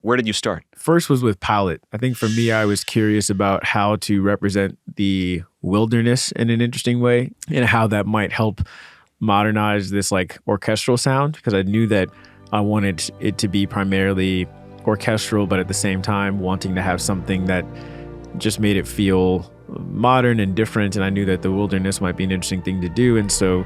Where did you start? First was with palette. I think for me, I was curious about how to represent the wilderness in an interesting way and how that might help modernize this like orchestral sound, because I knew that I wanted it to be primarily orchestral, but at the same time wanting to have something that just made it feel modern and different. And I knew that the wilderness might be an interesting thing to do. And so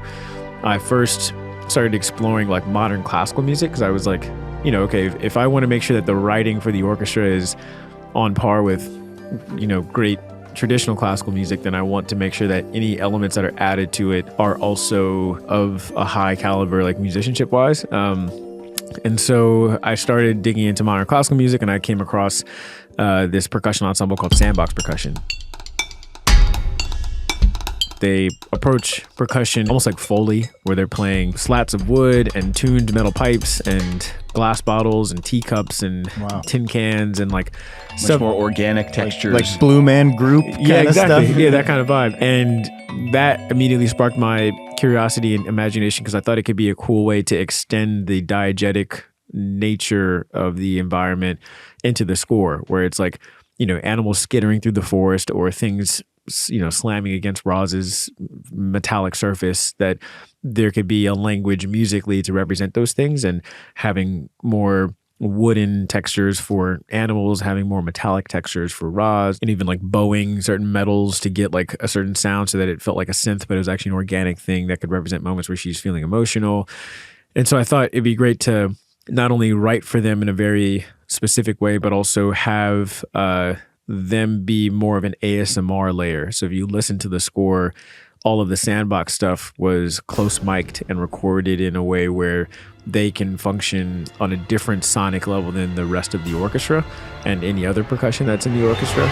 I first started exploring like modern classical music, because I was like, okay, if I want to make sure that the writing for the orchestra is on par with, great traditional classical music, then I want to make sure that any elements that are added to it are also of a high caliber, like musicianship wise. And so I started digging into modern classical music, and I came across this percussion ensemble called Sandbox Percussion. They approach percussion almost like Foley, where they're playing slats of wood and tuned metal pipes and glass bottles and teacups and tin cans and like much more organic textures, like Blue Man Group kind of stuff. Yeah, that kind of vibe. And that immediately sparked my curiosity and imagination, because I thought it could be a cool way to extend the diegetic nature of the environment into the score, where it's like, animals skittering through the forest or things slamming against Roz's metallic surface, that there could be a language musically to represent those things, and having more wooden textures for animals, having more metallic textures for Roz, and even like bowing certain metals to get like a certain sound so that it felt like a synth, but it was actually an organic thing that could represent moments where she's feeling emotional. And so I thought it'd be great to not only write for them in a very specific way, but also have them be more of an ASMR layer. So if you listen to the score, all of the Sandbox stuff was close mic'd and recorded in a way where they can function on a different sonic level than the rest of the orchestra and any other percussion that's in the orchestra.